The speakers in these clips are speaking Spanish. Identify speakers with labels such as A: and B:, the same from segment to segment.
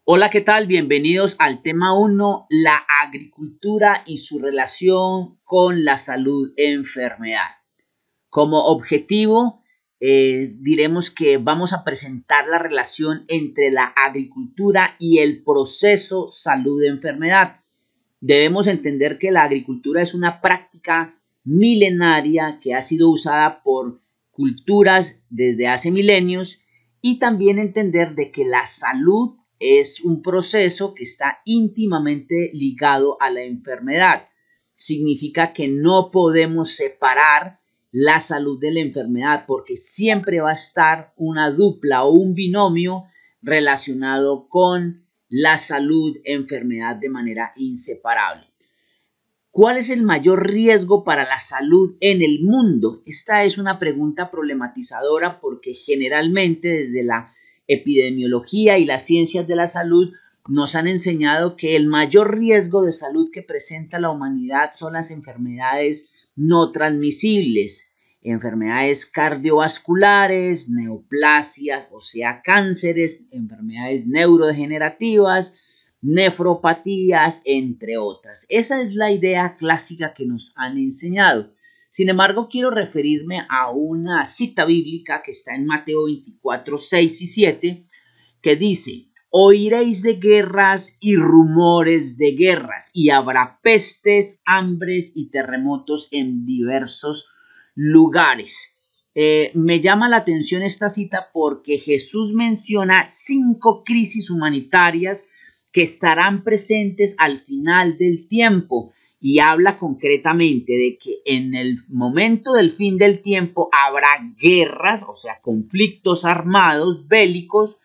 A: Hola, ¿qué tal? Bienvenidos al tema uno, la agricultura y su relación con la salud e enfermedad. Como objetivo, diremos que vamos a presentar la relación entre la agricultura y el proceso salud-enfermedad. Debemos entender que la agricultura es una práctica milenaria que ha sido usada por culturas desde hace milenios y también entender de que la salud es un proceso que está íntimamente ligado a la enfermedad. Significa que no podemos separar la salud de la enfermedad porque siempre va a estar una dupla o un binomio relacionado con la salud, enfermedad de manera inseparable. ¿Cuál es el mayor riesgo para la salud en el mundo? Esta es una pregunta problematizadora porque generalmente desde la epidemiología y las ciencias de la salud nos han enseñado que el mayor riesgo de salud que presenta la humanidad son las enfermedades no transmisibles, enfermedades cardiovasculares, neoplasias, o sea, cánceres, enfermedades neurodegenerativas, nefropatías, entre otras. Esa es la idea clásica que nos han enseñado. Sin embargo, quiero referirme a una cita bíblica que está en Mateo 24, 6 y 7, que dice: oiréis de guerras y rumores de guerras, y habrá pestes, hambres y terremotos en diversos lugares. Me llama la atención esta cita porque Jesús menciona 5 crisis humanitarias que estarán presentes al final del tiempo y habla concretamente de que en el momento del fin del tiempo habrá guerras, o sea, conflictos armados, bélicos,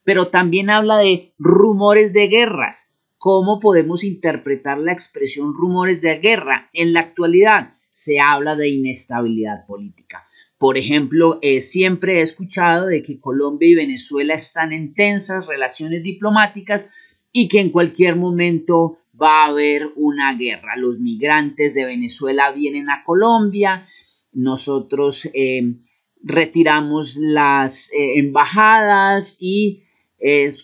A: pero también habla de rumores de guerras. ¿Cómo podemos interpretar la expresión rumores de guerra? En la actualidad se habla de inestabilidad política. Por ejemplo, siempre he escuchado de que Colombia y Venezuela están en tensas relaciones diplomáticas y que en cualquier momento va a haber una guerra. Los migrantes de Venezuela vienen a Colombia, nosotros retiramos las embajadas y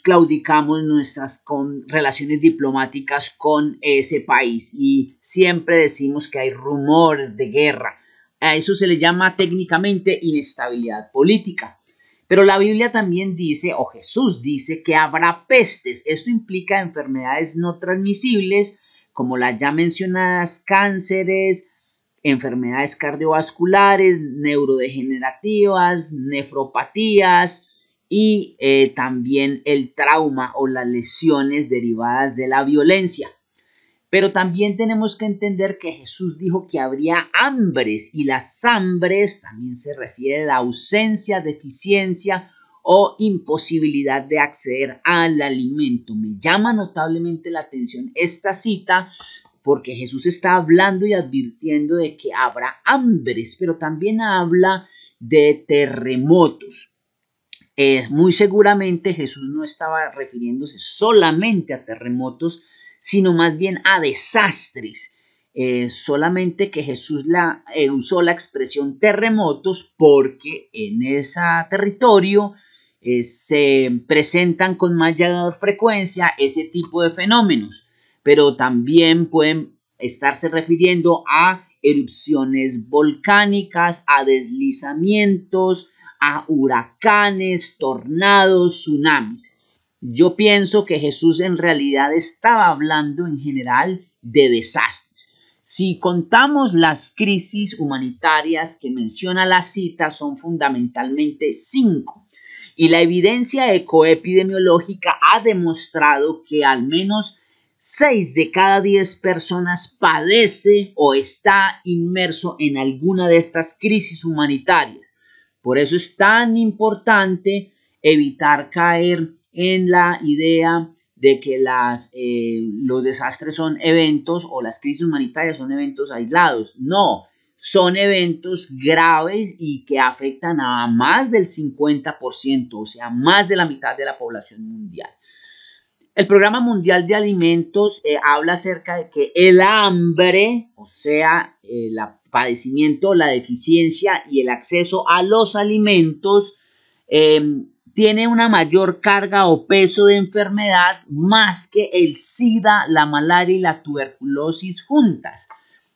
A: claudicamos nuestras relaciones diplomáticas con ese país y siempre decimos que hay rumores de guerra. A eso se le llama técnicamente inestabilidad política. Pero la Biblia también dice, o Jesús dice, que habrá pestes. Esto implica enfermedades no transmisibles, como las ya mencionadas cánceres, enfermedades cardiovasculares, neurodegenerativas, nefropatías y también el trauma o las lesiones derivadas de la violencia. Pero también tenemos que entender que Jesús dijo que habría hambres y las hambres también se refiere a la ausencia, deficiencia o imposibilidad de acceder al alimento. Me llama notablemente la atención esta cita porque Jesús está hablando y advirtiendo de que habrá hambres, pero también habla de terremotos. Muy seguramente Jesús no estaba refiriéndose solamente a terremotos, sino más bien a desastres. Solamente que Jesús usó la expresión terremotos porque en ese territorio se presentan con mayor frecuencia ese tipo de fenómenos, pero también pueden estarse refiriendo a erupciones volcánicas, a deslizamientos, a huracanes, tornados, tsunamis. Yo pienso que Jesús en realidad estaba hablando en general de desastres. Si contamos las crisis humanitarias que menciona la cita, son fundamentalmente 5. Y la evidencia ecoepidemiológica ha demostrado que al menos 6 de cada 10 personas padece o está inmerso en alguna de estas crisis humanitarias. Por eso es tan importante evitar caer en la idea de que los desastres son eventos o las crisis humanitarias son eventos aislados. No, son eventos graves y que afectan a más del 50%, o sea, más de la mitad de la población mundial. El Programa Mundial de Alimentos habla acerca de que el hambre, o sea, el padecimiento, la deficiencia y el acceso a los alimentos tiene una mayor carga o peso de enfermedad más que el SIDA, la malaria y la tuberculosis juntas.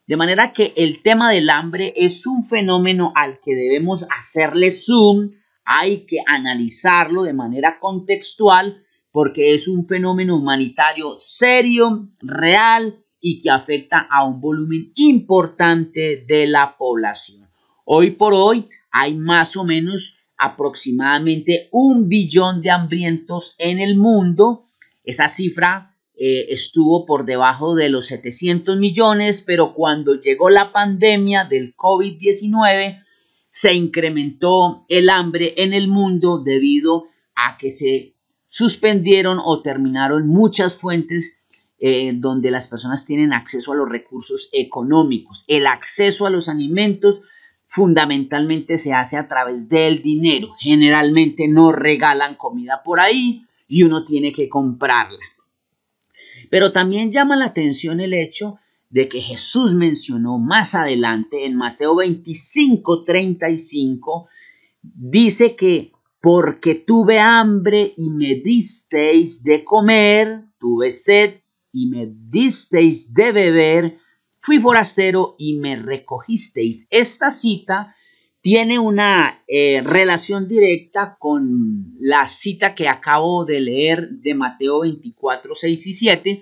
A: De manera que el tema del hambre es un fenómeno al que debemos hacerle zoom, hay que analizarlo de manera contextual porque es un fenómeno humanitario serio, real y que afecta a un volumen importante de la población. Hoy por hoy hay más o menos aproximadamente 1 billón de hambrientos en el mundo. Esa cifra estuvo por debajo de los 700 millones, pero cuando llegó la pandemia del COVID-19 se incrementó el hambre en el mundo debido a que se suspendieron o terminaron muchas fuentes donde las personas tienen acceso a los recursos económicos. El acceso a los alimentos fundamentalmente se hace a través del dinero. Generalmente no regalan comida por ahí y uno tiene que comprarla. Pero también llama la atención el hecho de que Jesús mencionó más adelante en Mateo 25:35, dice que porque tuve hambre y me disteis de comer, tuve sed y me disteis de beber, fui forastero y me recogisteis. Esta cita tiene una relación directa con la cita que acabo de leer de Mateo 24, 6 y 7,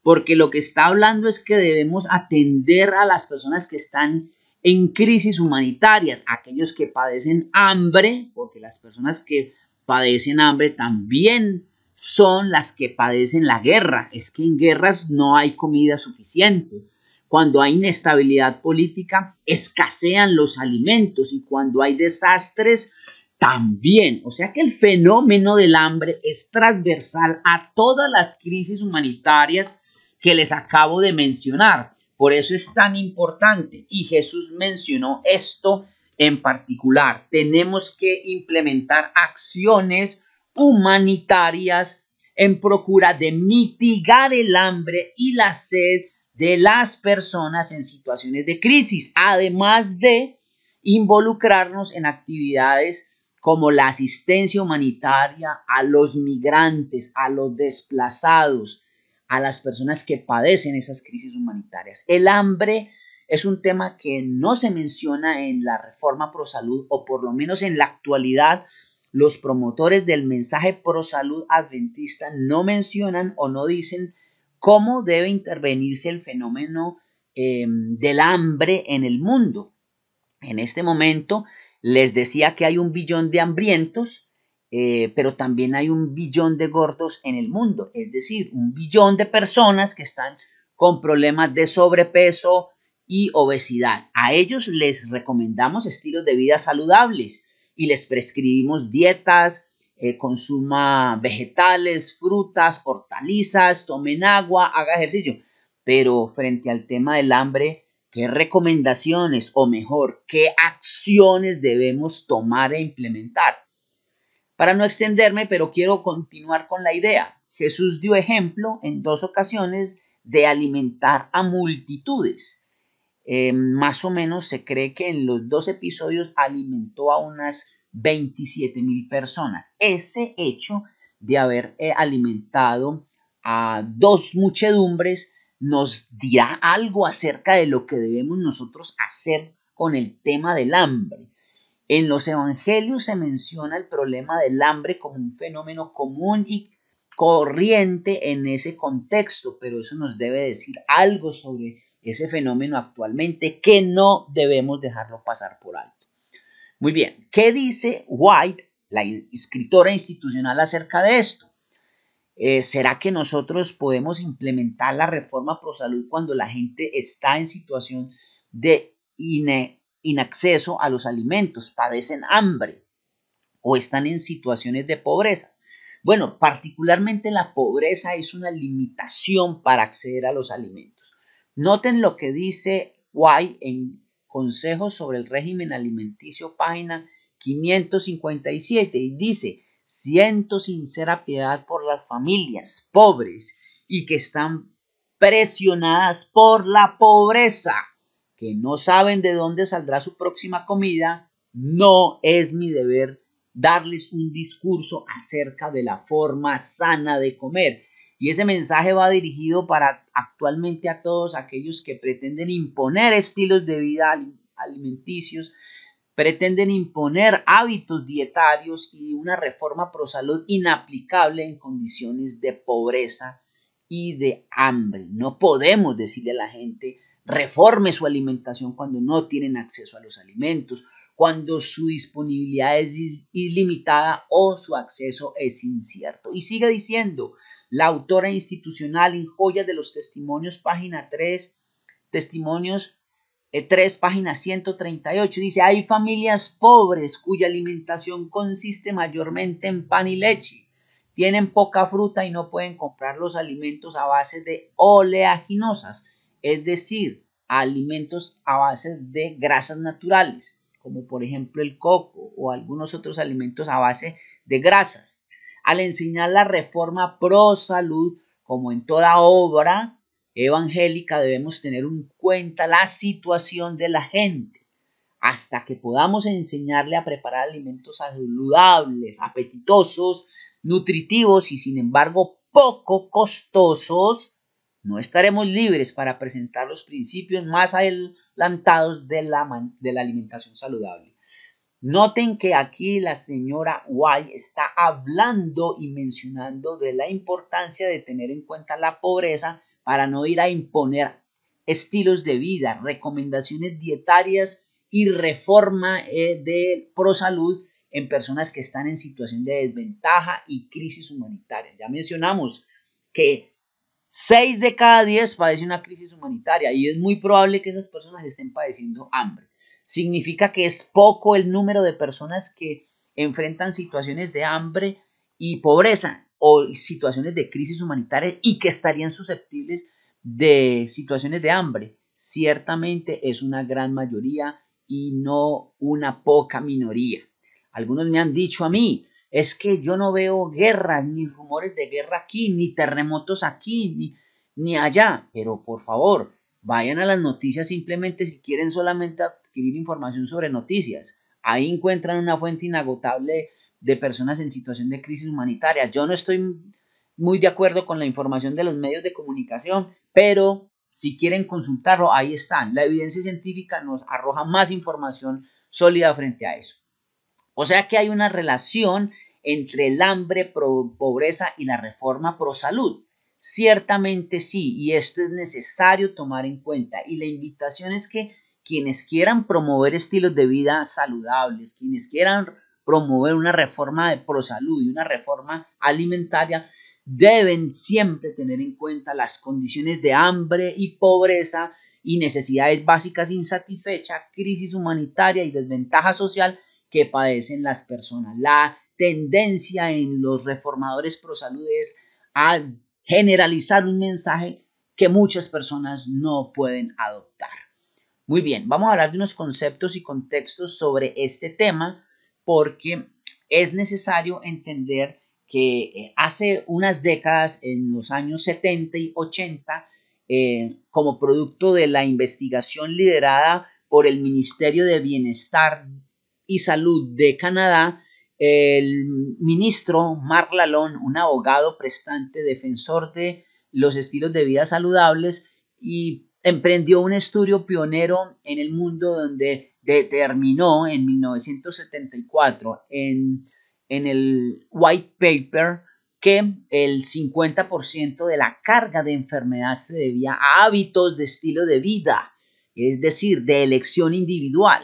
A: porque lo que está hablando es que debemos atender a las personas que están en crisis humanitarias, aquellos que padecen hambre, porque las personas que padecen hambre también son las que padecen la guerra. Es que en guerras no hay comida suficiente. Cuando hay inestabilidad política, escasean los alimentos y cuando hay desastres, también. O sea que el fenómeno del hambre es transversal a todas las crisis humanitarias que les acabo de mencionar. Por eso es tan importante. Y Jesús mencionó esto en particular. Tenemos que implementar acciones humanitarias en procura de mitigar el hambre y la sed de las personas en situaciones de crisis, además de involucrarnos en actividades como la asistencia humanitaria a los migrantes, a los desplazados, a las personas que padecen esas crisis humanitarias. El hambre es un tema que no se menciona en la reforma pro salud, o por lo menos en la actualidad los promotores del mensaje pro salud adventista no mencionan o no dicen cómo debe intervenirse el fenómeno del hambre en el mundo. En este momento les decía que hay 1 billón de hambrientos, pero también hay 1 billón de gordos en el mundo, es decir, 1 billón de personas que están con problemas de sobrepeso y obesidad. A ellos les recomendamos estilos de vida saludables y les prescribimos dietas, consuma vegetales, frutas, hortalizas, tomen agua, haga ejercicio. Pero frente al tema del hambre, ¿qué recomendaciones o mejor, qué acciones debemos tomar e implementar? Para no extenderme, pero quiero continuar con la idea. Jesús dio ejemplo en 2 ocasiones de alimentar a multitudes. Más o menos se cree que en los 2 episodios alimentó a unas 27,000 personas. Ese hecho de haber alimentado a 2 muchedumbres nos dirá algo acerca de lo que debemos nosotros hacer con el tema del hambre. En los evangelios se menciona el problema del hambre como un fenómeno común y corriente en ese contexto, pero eso nos debe decir algo sobre ese fenómeno actualmente que no debemos dejarlo pasar por alto. Muy bien, ¿qué dice White, la escritora institucional, acerca de esto? ¿Será que nosotros podemos implementar la reforma pro salud cuando la gente está en situación de inacceso a los alimentos, padecen hambre o están en situaciones de pobreza? Bueno, particularmente la pobreza es una limitación para acceder a los alimentos. Noten lo que dice White en Consejos sobre el régimen alimenticio, página 557, y dice: siento sincera piedad por las familias pobres y que están presionadas por la pobreza, que no saben de dónde saldrá su próxima comida. No es mi deber darles un discurso acerca de la forma sana de comer. Y ese mensaje va dirigido para actualmente a todos aquellos que pretenden imponer estilos de vida alimenticios, pretenden imponer hábitos dietarios y una reforma pro salud inaplicable en condiciones de pobreza y de hambre. No podemos decirle a la gente reforme su alimentación cuando no tienen acceso a los alimentos, cuando su disponibilidad es ilimitada o su acceso es incierto. Y sigue diciendo la autora institucional en Joyas de los Testimonios, página 3, Testimonios 3, página 138, dice, hay familias pobres cuya alimentación consiste mayormente en pan y leche. Tienen poca fruta y no pueden comprar los alimentos a base de oleaginosas, es decir, alimentos a base de grasas naturales, como por ejemplo el coco o algunos otros alimentos a base de grasas. Al enseñar la reforma pro salud, como en toda obra evangélica, debemos tener en cuenta la situación de la gente hasta que podamos enseñarle a preparar alimentos saludables, apetitosos, nutritivos y sin embargo poco costosos. No estaremos libres para presentar los principios más adelantados de la alimentación saludable. Noten que aquí la señora White está hablando y mencionando de la importancia de tener en cuenta la pobreza para no ir a imponer estilos de vida, recomendaciones dietarias y reforma de prosalud en personas que están en situación de desventaja y crisis humanitaria. Ya mencionamos que 6 de cada 10 padecen una crisis humanitaria y es muy probable que esas personas estén padeciendo hambre. Significa que es poco el número de personas que enfrentan situaciones de hambre y pobreza o situaciones de crisis humanitaria y que estarían susceptibles de situaciones de hambre. Ciertamente es una gran mayoría y no una poca minoría. Algunos me han dicho a mí, es que yo no veo guerras, ni rumores de guerra aquí, ni terremotos aquí, ni allá. Pero por favor, vayan a las noticias simplemente si quieren solamente adquirir información sobre noticias. Ahí encuentran una fuente inagotable de personas en situación de crisis humanitaria. Yo no estoy muy de acuerdo con la información de los medios de comunicación, pero si quieren consultarlo, ahí están. La evidencia científica nos arroja más información sólida frente a eso. O sea que hay una relación entre el hambre, pobreza y la reforma pro salud. Ciertamente sí, y esto es necesario tomar en cuenta. Y la invitación es que quienes quieran promover estilos de vida saludables, quienes quieran promover una reforma de pro salud y una reforma alimentaria, deben siempre tener en cuenta las condiciones de hambre y pobreza y necesidades básicas insatisfechas, crisis humanitaria y desventaja social que padecen las personas. La tendencia en los reformadores pro salud es a generalizar un mensaje que muchas personas no pueden adoptar. Muy bien, vamos a hablar de unos conceptos y contextos sobre este tema porque es necesario entender que hace unas décadas, en los años 70 y 80, como producto de la investigación liderada por el Ministerio de Bienestar y Salud de Canadá, el ministro Marc Lalonde, un abogado prestante, defensor de los estilos de vida saludables, y emprendió un estudio pionero en el mundo donde determinó en 1974 en el white paper que el 50% de la carga de enfermedad se debía a hábitos de estilo de vida, es decir, de elección individual.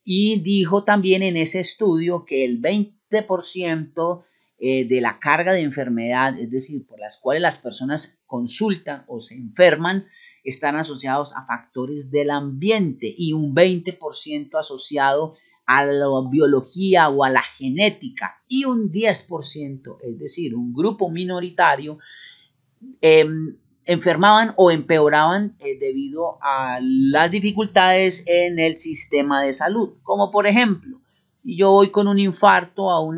A: Y dijo también en ese estudio que el 20% de la carga de enfermedad, es decir, por las cuales las personas consultan o se enferman, están asociados a factores del ambiente y un 20% asociado a la biología o a la genética y un 10%, es decir, un grupo minoritario, enfermaban o empeoraban debido a las dificultades en el sistema de salud, como por ejemplo, si yo voy con un infarto a un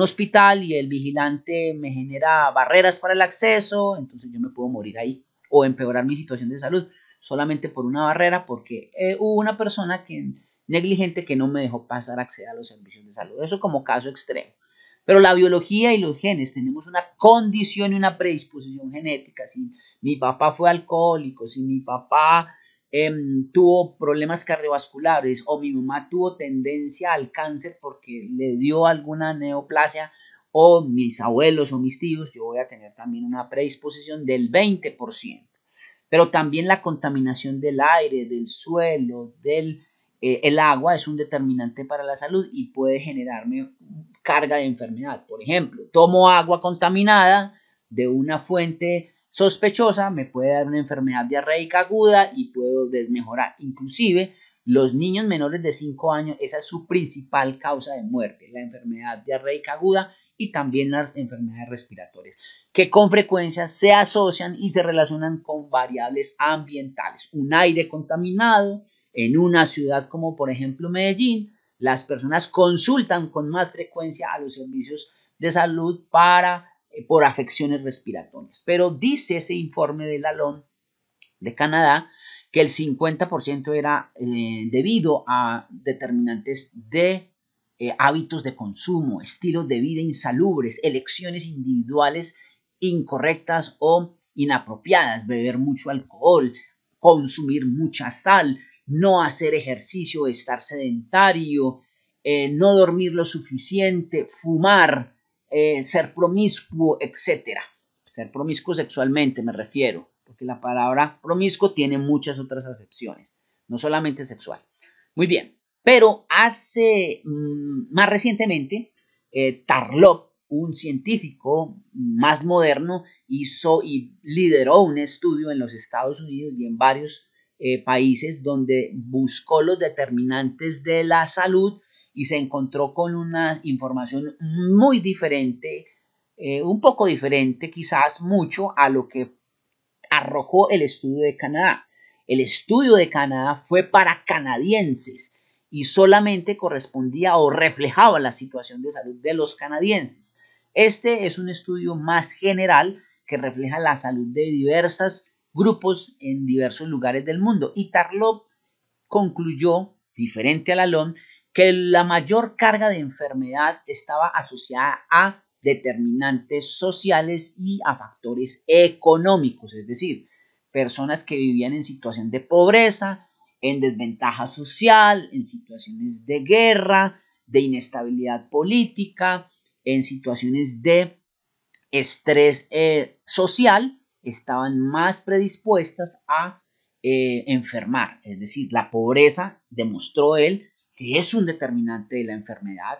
A: hospital y el vigilante me genera barreras para el acceso, entonces yo me puedo morir ahí o empeorar mi situación de salud solamente por una barrera porque hubo una persona que negligente que no me dejó pasar a acceder a los servicios de salud. Eso como caso extremo. Pero la biología y los genes, tenemos una condición y una predisposición genética. Si mi papá fue alcohólico, si mi papá tuvo problemas cardiovasculares o mi mamá tuvo tendencia al cáncer porque le dio alguna neoplasia, o mis abuelos o mis tíos, yo voy a tener también una predisposición del 20%. Pero también la contaminación del aire, del suelo, el agua es un determinante para la salud y puede generarme carga de enfermedad. Por ejemplo, tomo agua contaminada de una fuente sospechosa, me puede dar una enfermedad diarreica aguda y puedo desmejorar. Inclusive los niños menores de 5 años, esa es su principal causa de muerte, la enfermedad diarreica aguda y también las enfermedades respiratorias, que con frecuencia se asocian y se relacionan con variables ambientales. Un aire contaminado en una ciudad como por ejemplo Medellín, las personas consultan con más frecuencia a los servicios de salud por afecciones respiratorias. Pero dice ese informe de la LOM de Canadá que el 50% era debido a determinantes de hábitos de consumo, estilos de vida insalubres, elecciones individuales incorrectas o inapropiadas, beber mucho alcohol, consumir mucha sal, no hacer ejercicio, estar sedentario, no dormir lo suficiente, fumar, ser promiscuo, etcétera. Ser promiscuo sexualmente me refiero, porque la palabra promiscuo tiene muchas otras acepciones, no solamente sexual. Muy bien, pero más recientemente, Tarlov, un científico más moderno, hizo y lideró un estudio en los Estados Unidos y en varios países donde buscó los determinantes de la salud y se encontró con una información muy diferente, un poco diferente, quizás mucho, a lo que arrojó el estudio de Canadá. El estudio de Canadá fue para canadienses y solamente correspondía o reflejaba la situación de salud de los canadienses. Este es un estudio más general que refleja la salud de diversos grupos en diversos lugares del mundo. Y Tarlov concluyó, diferente a la LOM, que la mayor carga de enfermedad estaba asociada a determinantes sociales y a factores económicos, es decir, personas que vivían en situación de pobreza, en desventaja social, en situaciones de guerra, de inestabilidad política, en situaciones de estrés social, estaban más predispuestas a enfermar. Es decir, la pobreza, demostró él, que es un determinante de la enfermedad,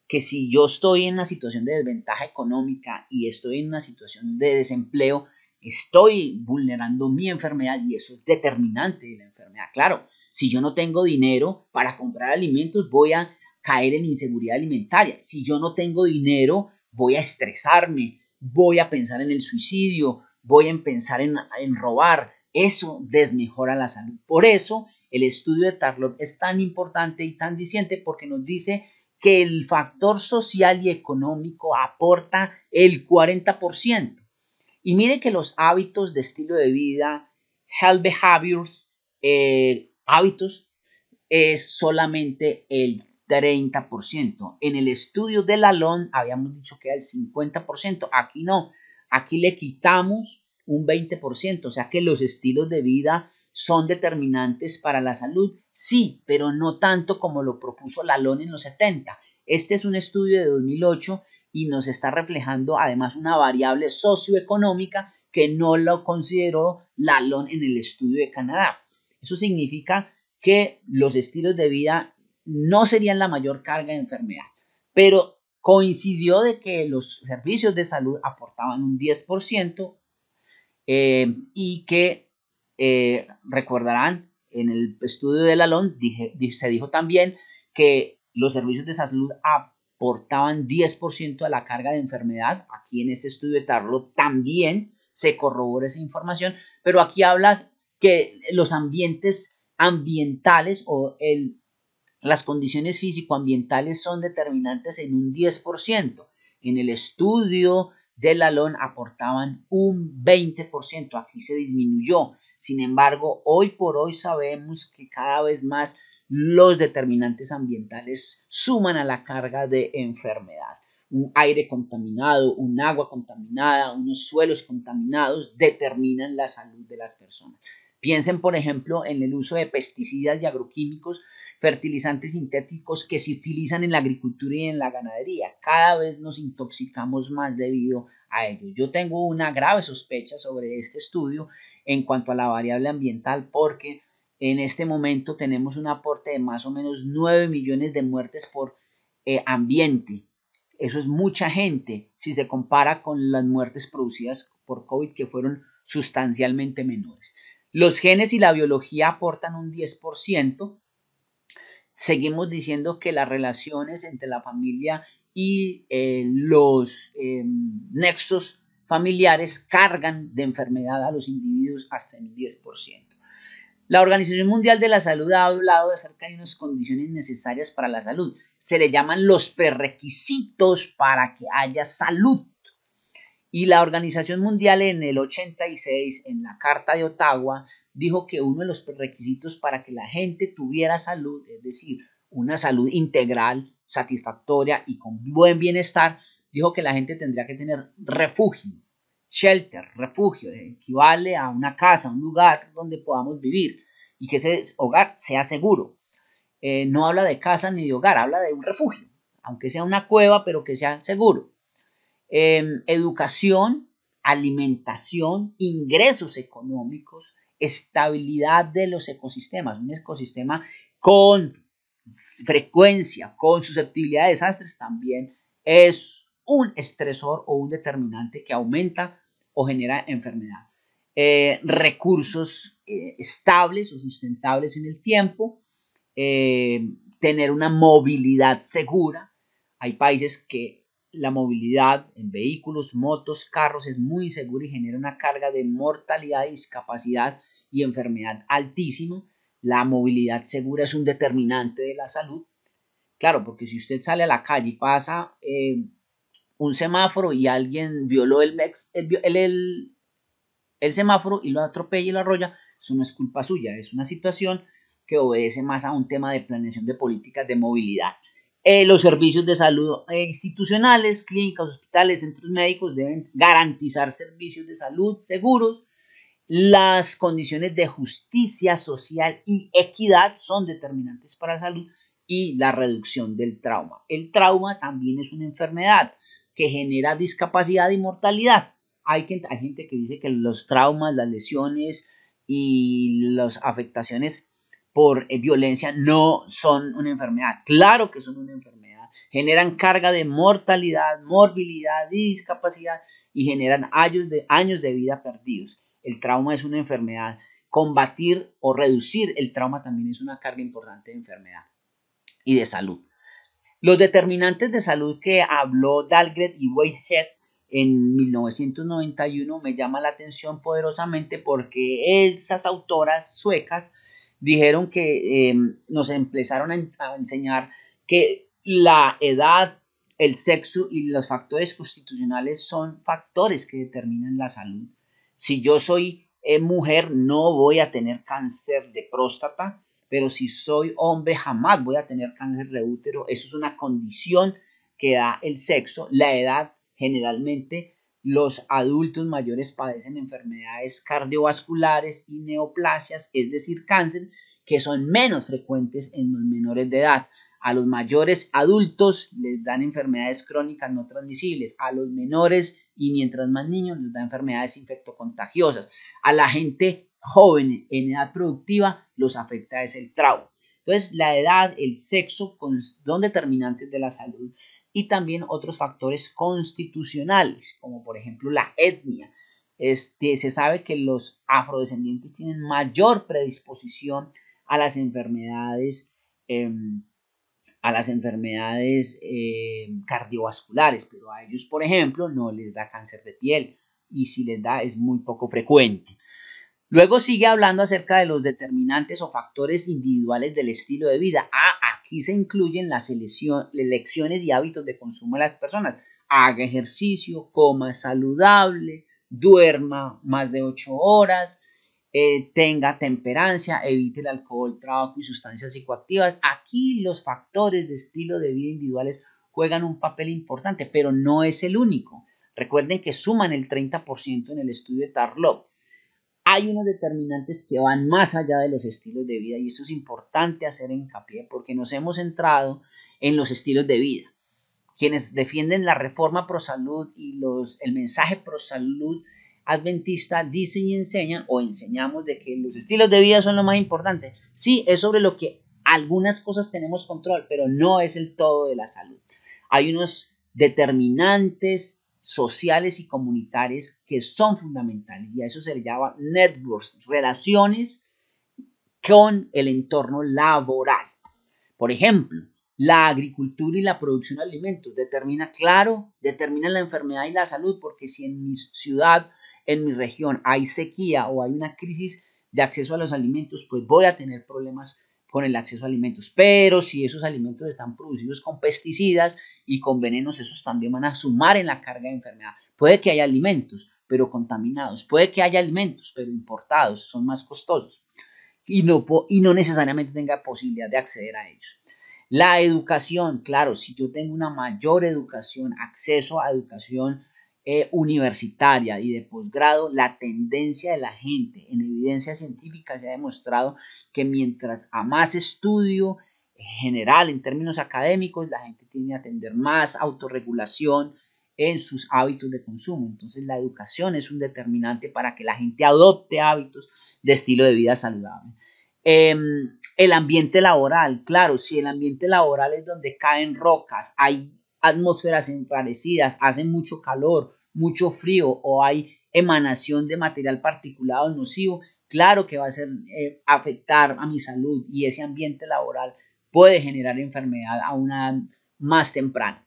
A: que si yo estoy en una situación de desventaja económica y estoy en una situación de desempleo, estoy vulnerando mi enfermedad y eso es determinante de la enfermedad. Claro, si yo no tengo dinero para comprar alimentos, voy a caer en inseguridad alimentaria. Si yo no tengo dinero, voy a estresarme, voy a pensar en el suicidio, voy a pensar en robar. Eso desmejora la salud. Por eso el estudio de Tarlov es tan importante y tan diciente, porque nos dice que el factor social y económico aporta el 40%. Y mire que los hábitos de estilo de vida, health behaviors, hábitos, es solamente el 30%. En el estudio de la LON habíamos dicho que era el 50%. Aquí no, aquí le quitamos un 20%, o sea que los estilos de vida son determinantes para la salud, sí, pero no tanto como lo propuso la LON en los 70. Este es un estudio de 2008 y nos está reflejando además una variable socioeconómica que no lo consideró la LON en el estudio de Canadá. Eso significa que los estilos de vida no serían la mayor carga de enfermedad, pero coincidió de que los servicios de salud aportaban un 10% y que recordarán en el estudio de la LON se dijo también que los servicios de salud aportaban 10% a la carga de enfermedad. Aquí en este estudio de Tarlov también se corrobora esa información, pero aquí habla que los ambientales o las condiciones físico-ambientales son determinantes en un 10%. En el estudio de la LON aportaban un 20%. Aquí se disminuyó. Sin embargo, hoy por hoy sabemos que cada vez más los determinantes ambientales suman a la carga de enfermedad. Un aire contaminado, un agua contaminada, unos suelos contaminados determinan la salud de las personas. Piensen, por ejemplo, en el uso de pesticidas y agroquímicos, fertilizantes sintéticos que se utilizan en la agricultura y en la ganadería. Cada vez nos intoxicamos más debido a ello. Yo tengo una grave sospecha sobre este estudio en cuanto a la variable ambiental, porque en este momento tenemos un aporte de más o menos 9 millones de muertes por ambiente. Eso es mucha gente si se compara con las muertes producidas por COVID, que fueron sustancialmente menores. Los genes y la biología aportan un 10%. Seguimos diciendo que las relaciones entre la familia y los nexos familiares cargan de enfermedad a los individuos hasta el 10%. La Organización Mundial de la Salud ha hablado acerca de unas condiciones necesarias para la salud. Se le llaman los prerequisitos para que haya salud. Y la Organización Mundial en el 86, en la Carta de Ottawa, dijo que uno de los requisitos para que la gente tuviera salud, es decir, una salud integral, satisfactoria y con buen bienestar, dijo que la gente tendría que tener refugio, shelter, refugio, equivale a una casa, un lugar donde podamos vivir y que ese hogar sea seguro. No habla de casa ni de hogar, habla de un refugio, aunque sea una cueva, pero que sea seguro. Educación, alimentación, ingresos económicos, estabilidad de los ecosistemas. Un ecosistema con frecuencia, con susceptibilidad de desastres, también es un estresor o un determinante que aumenta o genera enfermedad. Recursos estables o sustentables en el tiempo, tener una movilidad segura. Hay países que la movilidad en vehículos, motos, carros es muy segura y genera una carga de mortalidad, discapacidad y enfermedad altísima. La movilidad segura es un determinante de la salud. Claro, porque si usted sale a la calle y pasa un semáforo y alguien violó el semáforo y lo atropella y lo arrolla, eso no es culpa suya, es una situación que obedece más a un tema de planeación de políticas de movilidad. Los servicios de salud institucionales, clínicas, hospitales, centros médicos deben garantizar servicios de salud seguros. Las condiciones de justicia social y equidad son determinantes para la salud y la reducción del trauma. El trauma también es una enfermedad que genera discapacidad y mortalidad. Hay gente que dice que los traumas, las lesiones y las afectaciones por violencia no son una enfermedad. Claro que son una enfermedad. Generan carga de mortalidad, morbilidad y discapacidad y generan años de vida perdidos. El trauma es una enfermedad. Combatir o reducir el trauma también es una carga importante de enfermedad y de salud. Los determinantes de salud que habló Dahlgren y Whitehead en 1991 me llama la atención poderosamente porque esas autoras suecas dijeron que nos empezaron a enseñar que la edad, el sexo y los factores constitucionales son factores que determinan la salud. Si yo soy mujer, no voy a tener cáncer de próstata, pero si soy hombre jamás voy a tener cáncer de útero. Eso es una condición que da el sexo. La edad, generalmente los adultos mayores padecen enfermedades cardiovasculares y neoplasias, es decir, cáncer, que son menos frecuentes en los menores de edad. A los mayores adultos les dan enfermedades crónicas no transmisibles, a los menores y mientras más niños les dan enfermedades infectocontagiosas. A la gente joven en edad productiva los afecta es el trauma. Entonces la edad, el sexo son determinantes de la salud y también otros factores constitucionales como por ejemplo la etnia. Se sabe que los afrodescendientes tienen mayor predisposición a las enfermedades cardiovasculares, pero a ellos, por ejemplo, no les da cáncer de piel y si les da es muy poco frecuente. Luego sigue hablando acerca de los determinantes o factores individuales del estilo de vida. Aquí se incluyen las elecciones y hábitos de consumo de las personas. Haga ejercicio, coma saludable, duerma más de 8 horas, tenga temperancia, evite el alcohol, tabaco y sustancias psicoactivas. Aquí los factores de estilo de vida individuales juegan un papel importante, pero no es el único. Recuerden que suman el 30% en el estudio de Tarlov. Hay unos determinantes que van más allá de los estilos de vida y eso es importante hacer hincapié porque nos hemos centrado en los estilos de vida. Quienes defienden la reforma pro salud y el mensaje pro salud adventista dicen y enseñan o enseñamos de que los estilos de vida son lo más importante. Sí, es sobre lo que algunas cosas tenemos control, pero no es el todo de la salud. Hay unos determinantes sociales y comunitarios que son fundamentales y a eso se le llama networks, relaciones con el entorno laboral. Por ejemplo, la agricultura y la producción de alimentos determina la enfermedad y la salud, porque si en mi ciudad, en mi región hay sequía o hay una crisis de acceso a los alimentos, pues voy a tener problemas con el acceso a alimentos. Pero si esos alimentos están producidos con pesticidas y con venenos, esos también van a sumar en la carga de enfermedad. Puede que haya alimentos, pero contaminados. Puede que haya alimentos, pero importados, son más costosos y no necesariamente tenga posibilidad de acceder a ellos. La educación, claro, si yo tengo una mayor educación, acceso a educación universitaria y de posgrado, la tendencia de la gente en evidencia científica se ha demostrado que mientras a más estudio general en términos académicos, la gente tiene a tener más autorregulación en sus hábitos de consumo. Entonces la educación es un determinante para que la gente adopte hábitos de estilo de vida saludable. El ambiente laboral, claro, si el ambiente laboral es donde caen rocas, hay atmósferas enrarecidas, hace mucho calor, mucho frío o hay emanación de material particulado nocivo, claro que va a afectar a mi salud y ese ambiente laboral puede generar enfermedad a una edad más temprana.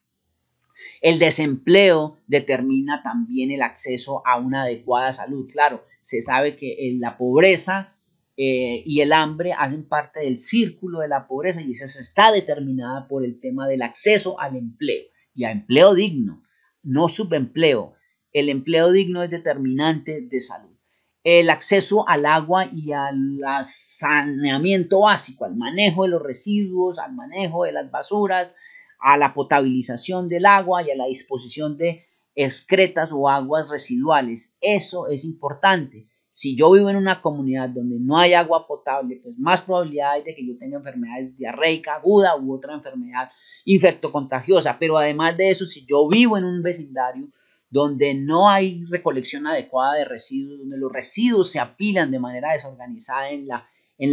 A: El desempleo determina también el acceso a una adecuada salud. Claro, se sabe que la pobreza y el hambre hacen parte del círculo de la pobreza y esa está determinada por el tema del acceso al empleo y a empleo digno, no subempleo. El empleo digno es determinante de salud. El acceso al agua y al saneamiento básico, al manejo de los residuos, al manejo de las basuras, a la potabilización del agua y a la disposición de excretas o aguas residuales. Eso es importante. Si yo vivo en una comunidad donde no hay agua potable, pues más probabilidad hay de que yo tenga enfermedades diarreica aguda u otra enfermedad infectocontagiosa. Pero además de eso, si yo vivo en un vecindario donde no hay recolección adecuada de residuos, donde los residuos se apilan de manera desorganizada en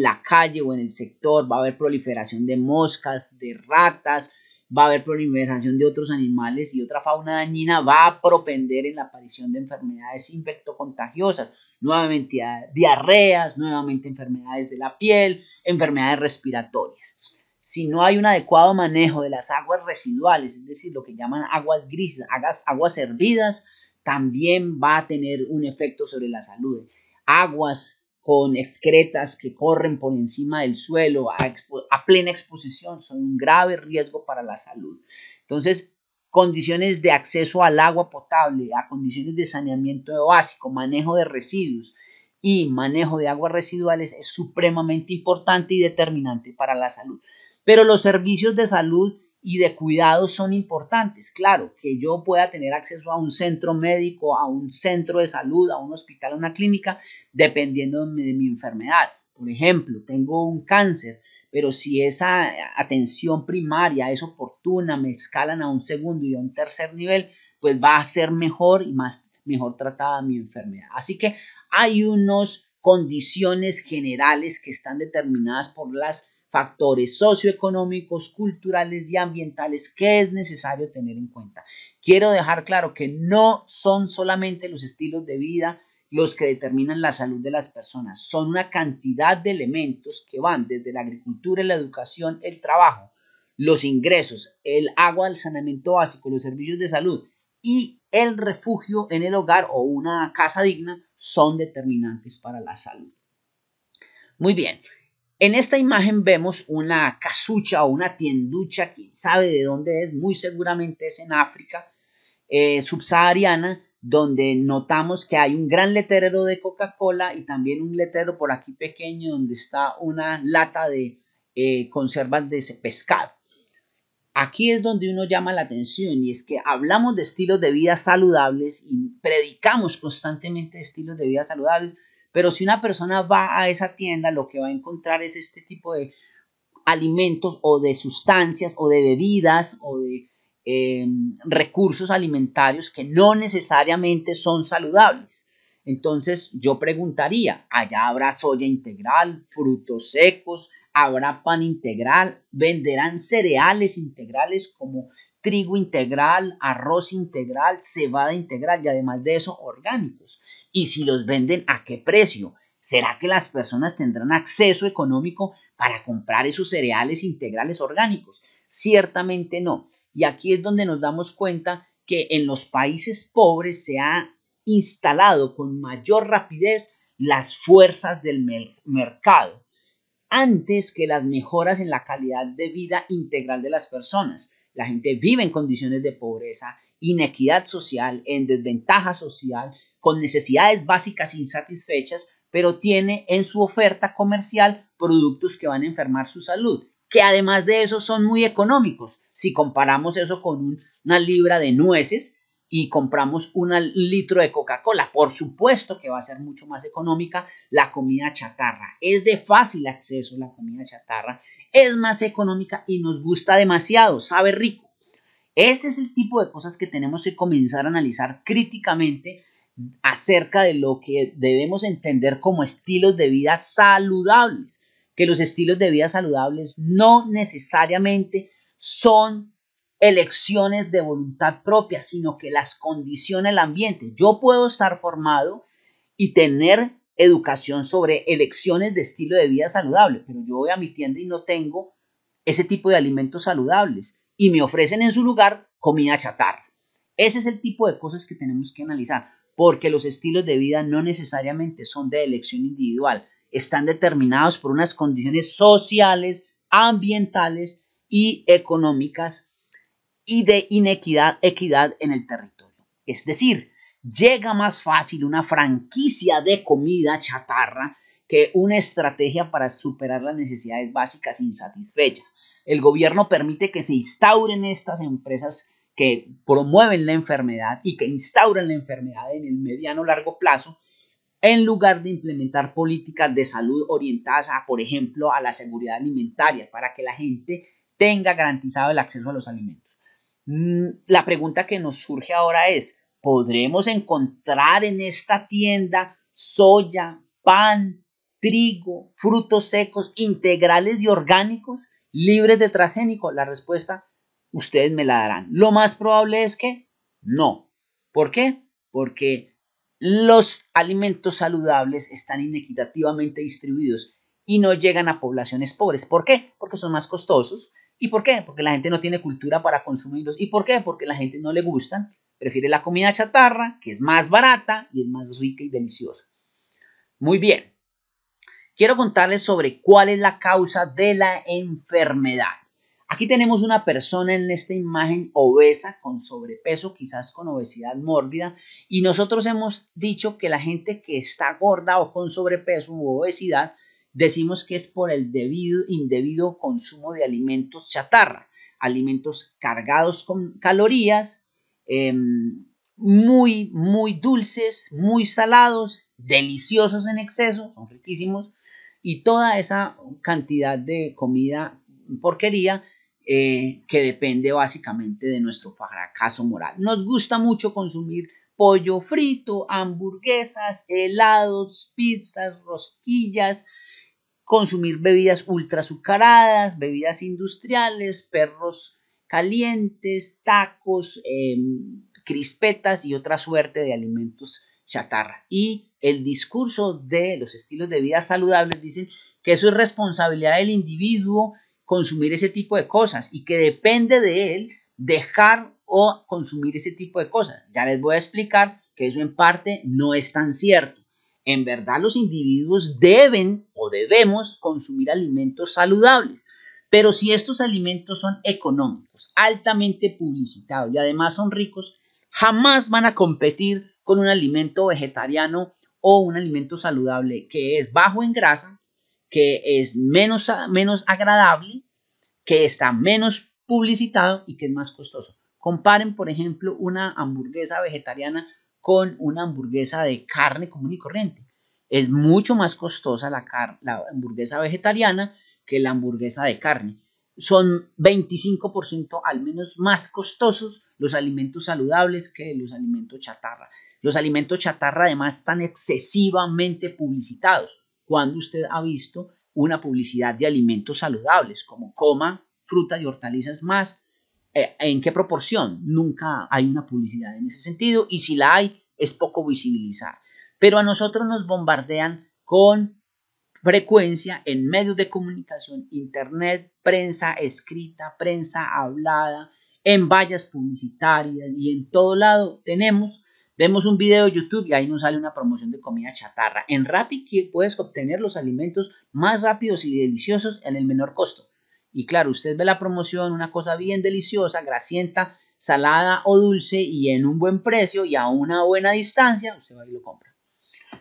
A: la calle o en el sector, va a haber proliferación de moscas, de ratas, va a haber proliferación de otros animales y otra fauna dañina, va a propender en la aparición de enfermedades infectocontagiosas, nuevamente diarreas, nuevamente enfermedades de la piel, enfermedades respiratorias. Si no hay un adecuado manejo de las aguas residuales, es decir, lo que llaman aguas grises, aguas hervidas, también va a tener un efecto sobre la salud. Aguas con excretas que corren por encima del suelo a plena exposición son un grave riesgo para la salud. Entonces, condiciones de acceso al agua potable, a condiciones de saneamiento básico, manejo de residuos y manejo de aguas residuales es supremamente importante y determinante para la salud. Pero los servicios de salud y de cuidado son importantes. Claro, que yo pueda tener acceso a un centro médico, a un centro de salud, a un hospital, a una clínica, dependiendo de mi enfermedad. Por ejemplo, tengo un cáncer, pero si esa atención primaria es oportuna, me escalan a un segundo y a un tercer nivel, pues va a ser mejor y mejor tratada mi enfermedad. Así que hay unas condiciones generales que están determinadas por las factores socioeconómicos, culturales y ambientales que es necesario tener en cuenta. Quiero dejar claro que no son solamente los estilos de vida los que determinan la salud de las personas, son una cantidad de elementos que van desde la agricultura, la educación, el trabajo, los ingresos, el agua, el saneamiento básico, los servicios de salud y el refugio en el hogar o una casa digna son determinantes para la salud. Muy bien. En esta imagen vemos una casucha o una tienducha, quién sabe de dónde es, muy seguramente es en África subsahariana, donde notamos que hay un gran letrero de Coca-Cola y también un letrero por aquí pequeño donde está una lata de conservas de ese pescado. Aquí es donde uno llama la atención y es que hablamos de estilos de vida saludables y predicamos constantemente de estilos de vida saludables, pero si una persona va a esa tienda, lo que va a encontrar es este tipo de alimentos o de sustancias o de bebidas o de recursos alimentarios que no necesariamente son saludables. Entonces yo preguntaría, ¿allá habrá soya integral, frutos secos, habrá pan integral, venderán cereales integrales como trigo integral, arroz integral, cebada integral y además de eso orgánicos? Y si los venden, ¿a qué precio? ¿Será que las personas tendrán acceso económico para comprar esos cereales integrales orgánicos? Ciertamente no. Y aquí es donde nos damos cuenta que en los países pobres se ha instalado con mayor rapidez las fuerzas del mercado antes que las mejoras en la calidad de vida integral de las personas. La gente vive en condiciones de pobreza, inequidad social, en desventaja social, con necesidades básicas insatisfechas, pero tiene en su oferta comercial productos que van a enfermar su salud, que además de eso son muy económicos. Si comparamos eso con una libra de nueces y compramos un litro de Coca-Cola, por supuesto que va a ser mucho más económica la comida chatarra. Es de fácil acceso la comida chatarra, es más económica y nos gusta demasiado, sabe rico. Ese es el tipo de cosas que tenemos que comenzar a analizar críticamente acerca de lo que debemos entender como estilos de vida saludables, que los estilos de vida saludables no necesariamente son elecciones de voluntad propia, sino que las condiciona el ambiente. Yo puedo estar formado y tener educación sobre elecciones de estilo de vida saludable, pero yo voy a mi tienda y no tengo ese tipo de alimentos saludables y me ofrecen en su lugar comida chatarra. Ese es el tipo de cosas que tenemos que analizar, porque los estilos de vida no necesariamente son de elección individual, están determinados por unas condiciones sociales, ambientales y económicas y de equidad en el territorio. Es decir, llega más fácil una franquicia de comida chatarra que una estrategia para superar las necesidades básicas insatisfechas. El gobierno permite que se instauren estas empresas que promueven la enfermedad y que instauran la enfermedad en el mediano largo plazo, en lugar de implementar políticas de salud orientadas a, por ejemplo, a la seguridad alimentaria, para que la gente tenga garantizado el acceso a los alimentos. La pregunta que nos surge ahora es, ¿podremos encontrar en esta tienda soya, pan, trigo, frutos secos, integrales y orgánicos, libres de transgénico? La respuesta, ustedes me la darán. Lo más probable es que no. ¿Por qué? Porque los alimentos saludables están inequitativamente distribuidos y no llegan a poblaciones pobres. ¿Por qué? Porque son más costosos. ¿Y por qué? Porque la gente no tiene cultura para consumirlos. ¿Y por qué? Porque la gente no le gustan. Prefiere la comida chatarra, que es más barata y es más rica y deliciosa. Muy bien. Quiero contarles sobre cuál es la causa de la enfermedad. Aquí tenemos una persona en esta imagen obesa, con sobrepeso, quizás con obesidad mórbida, y nosotros hemos dicho que la gente que está gorda o con sobrepeso u obesidad, decimos que es por el indebido consumo de alimentos chatarra, alimentos cargados con calorías, muy dulces, muy salados, deliciosos en exceso, son riquísimos, y toda esa cantidad de comida porquería que depende básicamente de nuestro fracaso moral. Nos gusta mucho consumir pollo frito, hamburguesas, helados, pizzas, rosquillas, consumir bebidas ultra azucaradas, bebidas industriales, perros calientes, tacos, crispetas y otra suerte de alimentos chatarra. Y el discurso de los estilos de vida saludables dicen que eso es responsabilidad del individuo consumir ese tipo de cosas y que depende de él dejar o consumir ese tipo de cosas. Ya les voy a explicar que eso en parte no es tan cierto. En verdad los individuos deben o debemos consumir alimentos saludables, pero si estos alimentos son económicos, altamente publicitados y además son ricos, jamás van a competir con un alimento vegetariano o un alimento saludable que es bajo en grasa, que es menos agradable, que está menos publicitado y que es más costoso. Comparen, por ejemplo, una hamburguesa vegetariana con una hamburguesa de carne común y corriente. Es mucho más costosa la hamburguesa vegetariana que la hamburguesa de carne. Son 25% al menos más costosos los alimentos saludables que los alimentos chatarra. Los alimentos chatarra además están excesivamente publicitados. Cuando usted ha visto una publicidad de alimentos saludables, como coma fruta y hortalizas más, ¿en qué proporción? Nunca hay una publicidad en ese sentido, y si la hay, es poco visibilizada. Pero a nosotros nos bombardean con frecuencia en medios de comunicación, internet, prensa escrita, prensa hablada, en vallas publicitarias y en todo lado vemos un video de YouTube y ahí nos sale una promoción de comida chatarra. En Rappi puedes obtener los alimentos más rápidos y deliciosos en el menor costo. Y claro, usted ve la promoción, una cosa bien deliciosa, grasienta, salada o dulce y en un buen precio y a una buena distancia, usted va y lo compra.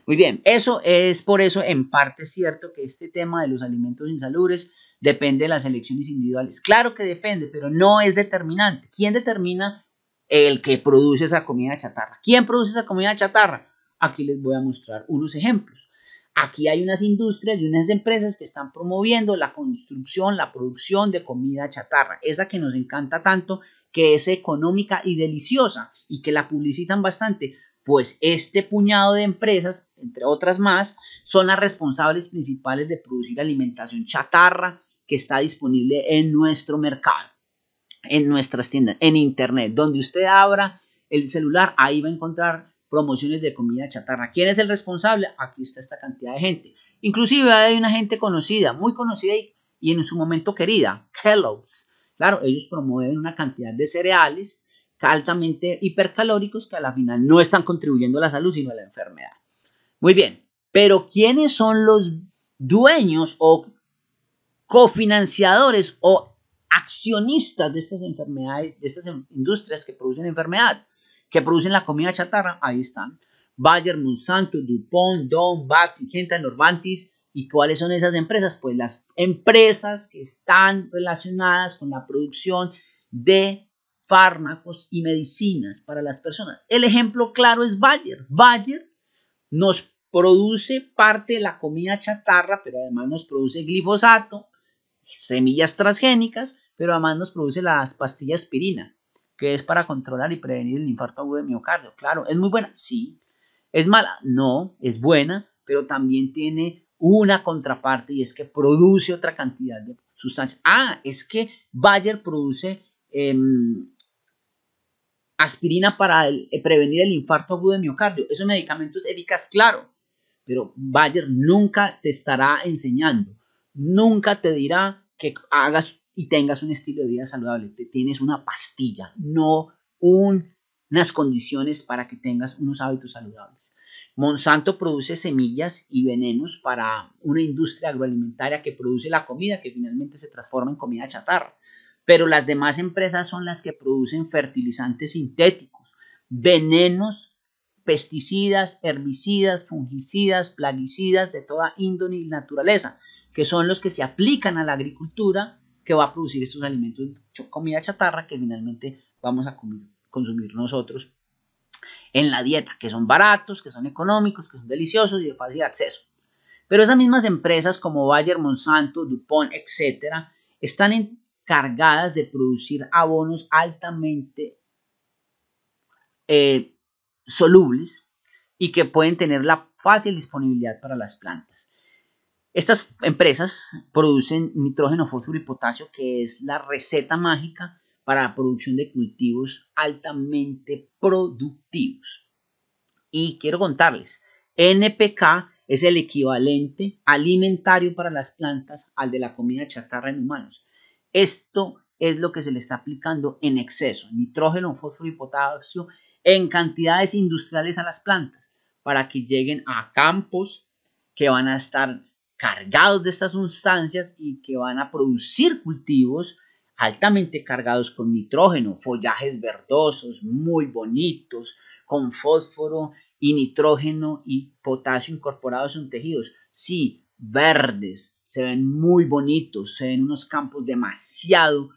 A: Muy bien, eso es por eso en parte cierto que este tema de los alimentos insalubres depende de las elecciones individuales. Claro que depende, pero no es determinante. ¿Quién determina? El que produce esa comida chatarra. ¿Quién produce esa comida chatarra? Aquí les voy a mostrar unos ejemplos. Aquí hay unas industrias y unas empresas que están promoviendo la construcción, la producción de comida chatarra, esa que nos encanta tanto, que es económica y deliciosa y que la publicitan bastante. Pues este puñado de empresas, entre otras más, son las responsables principales de producir alimentación chatarra que está disponible en nuestro mercado, en nuestras tiendas, en internet. Donde usted abra el celular, ahí va a encontrar promociones de comida chatarra. ¿Quién es el responsable? Aquí está esta cantidad de gente. Inclusive hay una gente conocida, muy conocida y en su momento querida, Kellogg's. Claro, ellos promueven una cantidad de cereales altamente hipercalóricos que a la final no están contribuyendo a la salud, sino a la enfermedad. Muy bien, pero ¿quiénes son los dueños o cofinanciadores o accionistas de estas enfermedades, de estas industrias que producen enfermedad, que producen la comida chatarra? Ahí están. Bayer, Monsanto, DuPont, Dow, Bayer, Syngenta, Novartis. ¿Y cuáles son esas empresas? Pues las empresas que están relacionadas con la producción de fármacos y medicinas para las personas. El ejemplo claro es Bayer. Bayer nos produce parte de la comida chatarra, pero además nos produce glifosato, semillas transgénicas, pero además nos produce las pastillas aspirina, que es para controlar y prevenir el infarto agudo de miocardio. Claro, ¿es muy buena? Sí. ¿Es mala? No, es buena, pero también tiene una contraparte y es que produce otra cantidad de sustancias. Es que Bayer produce aspirina para prevenir el infarto agudo de miocardio. Ese medicamento es eficaz, claro, pero Bayer nunca te estará enseñando, nunca te dirá que hagas y tengas un estilo de vida saludable. Te tienes una pastilla, no unas condiciones para que tengas unos hábitos saludables. Monsanto produce semillas y venenos para una industria agroalimentaria que produce la comida que finalmente se transforma en comida chatarra. Pero las demás empresas son las que producen fertilizantes sintéticos, venenos, pesticidas, herbicidas, fungicidas, plaguicidas de toda índole y naturaleza, que son los que se aplican a la agricultura que va a producir estos alimentos, comida chatarra, que finalmente vamos a consumir nosotros en la dieta, que son baratos, que son económicos, que son deliciosos y de fácil acceso. Pero esas mismas empresas como Bayer, Monsanto, DuPont, etcétera, están encargadas de producir abonos altamente solubles y que pueden tener la fácil disponibilidad para las plantas. Estas empresas producen nitrógeno, fósforo y potasio, que es la receta mágica para la producción de cultivos altamente productivos. Y quiero contarles, NPK es el equivalente alimentario para las plantas al de la comida chatarra en humanos. Esto es lo que se le está aplicando en exceso, nitrógeno, fósforo y potasio en cantidades industriales a las plantas para que lleguen a campos que van a estar cargados de estas sustancias y que van a producir cultivos altamente cargados con nitrógeno, follajes verdosos, muy bonitos, con fósforo y nitrógeno y potasio incorporados en tejidos. Sí, verdes, se ven muy bonitos, se ven unos campos demasiado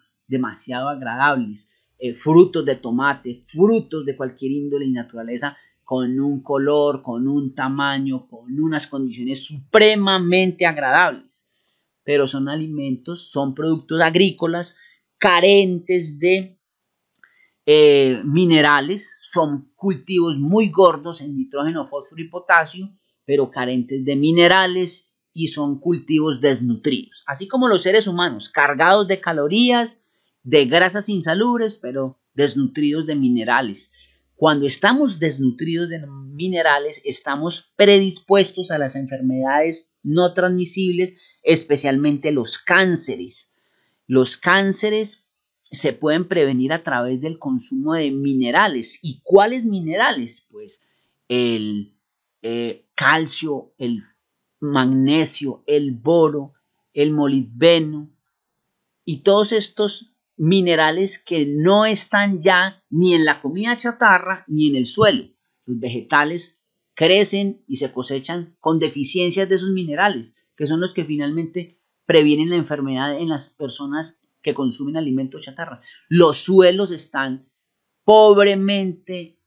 A: agradables. Frutos de tomate, frutos de cualquier índole y naturaleza, con un color, con un tamaño, con unas condiciones supremamente agradables. Pero son alimentos, son productos agrícolas carentes de minerales, son cultivos muy gordos en nitrógeno, fósforo y potasio, pero carentes de minerales y son cultivos desnutridos. Así como los seres humanos, cargados de calorías, de grasas insalubres, pero desnutridos de minerales. Cuando estamos desnutridos de minerales, estamos predispuestos a las enfermedades no transmisibles, especialmente los cánceres. Los cánceres se pueden prevenir a través del consumo de minerales. ¿Y cuáles minerales? Pues el calcio, el magnesio, el boro, el molibdeno y todos estos minerales que no están ya ni en la comida chatarra ni en el suelo. Los vegetales crecen y se cosechan con deficiencias de esos minerales, que son los que finalmente previenen la enfermedad en las personas que consumen alimentos chatarra. Los suelos están pobremente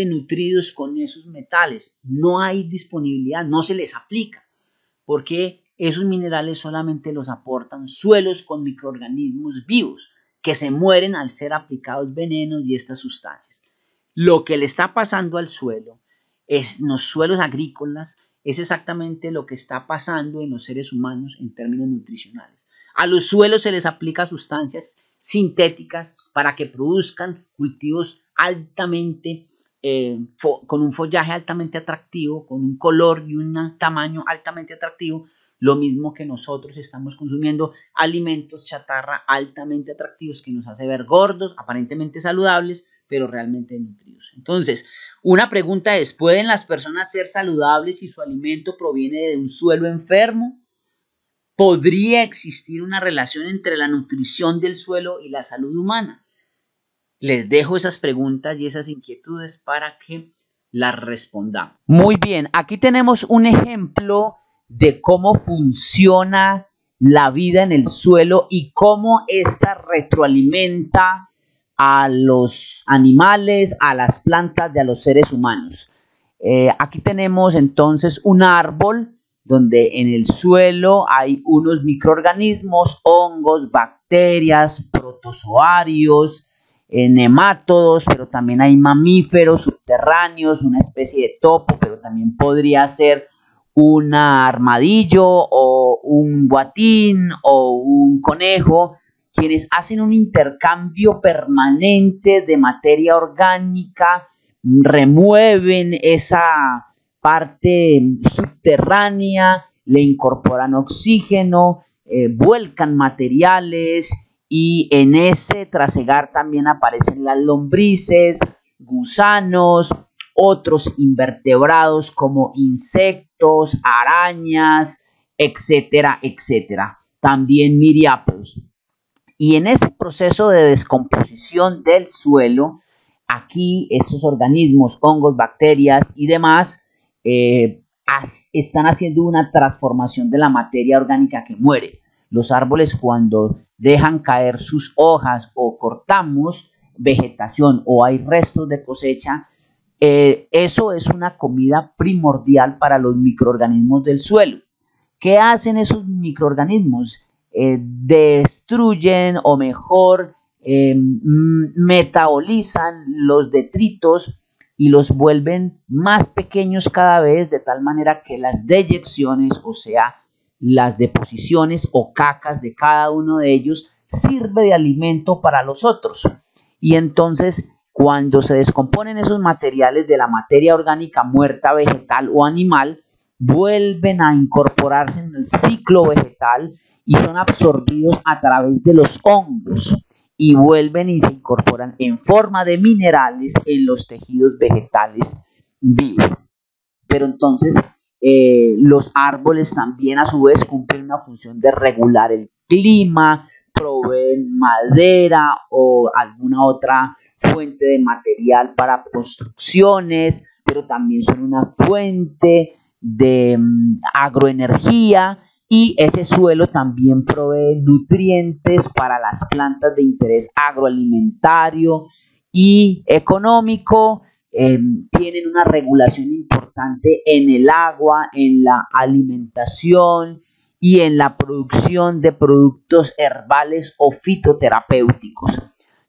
A: nutridos con esos metales. No hay disponibilidad, no se les aplica, porque esos minerales solamente los aportan suelos con microorganismos vivos que se mueren al ser aplicados venenos y estas sustancias. Lo que le está pasando al suelo, en los suelos agrícolas, es exactamente lo que está pasando en los seres humanos en términos nutricionales. A los suelos se les aplica sustancias sintéticas para que produzcan cultivos altamente con un follaje altamente atractivo, con un color y un tamaño altamente atractivo, lo mismo que nosotros estamos consumiendo alimentos chatarra altamente atractivos que nos hace ver gordos, aparentemente saludables, pero realmente nutridos. Entonces, una pregunta es, ¿pueden las personas ser saludables si su alimento proviene de un suelo enfermo? ¿Podría existir una relación entre la nutrición del suelo y la salud humana? Les dejo esas preguntas y esas inquietudes para que las respondamos. Muy bien, aquí tenemos un ejemplo de cómo funciona la vida en el suelo y cómo ésta retroalimenta a los animales, a las plantas y a los seres humanos. Aquí tenemos entonces un árbol donde en el suelo hay unos microorganismos, hongos, bacterias, protozoarios, nemátodos, pero también hay mamíferos subterráneos, una especie de topo, pero también podría ser un armadillo o un guatín o un conejo, quienes hacen un intercambio permanente de materia orgánica, remueven esa parte subterránea, le incorporan oxígeno, vuelcan materiales y en ese trasegar también aparecen las lombrices, gusanos, otros invertebrados como insectos, arañas, etcétera, etcétera. También miriápodos. Y en ese proceso de descomposición del suelo, aquí estos organismos, hongos, bacterias y demás, están haciendo una transformación de la materia orgánica que muere. Los árboles, cuando dejan caer sus hojas o cortamos vegetación o hay restos de cosecha, eso es una comida primordial para los microorganismos del suelo. ¿Qué hacen esos microorganismos? Destruyen o mejor metabolizan los detritos y los vuelven más pequeños cada vez, de tal manera que las deyecciones, o sea, las deposiciones o cacas de cada uno de ellos, sirve de alimento para los otros. Y entonces, cuando se descomponen esos materiales de la materia orgánica muerta, vegetal o animal, vuelven a incorporarse en el ciclo vegetal y son absorbidos a través de los hongos y vuelven y se incorporan en forma de minerales en los tejidos vegetales vivos. Pero entonces los árboles también a su vez cumplen una función de regular el clima, proveen madera o alguna otra fuente de material para construcciones, pero también son una fuente de agroenergía, y ese suelo también provee nutrientes para las plantas de interés agroalimentario y económico. Tienen una regulación importante en el agua, en la alimentación y en la producción de productos herbales o fitoterapéuticos.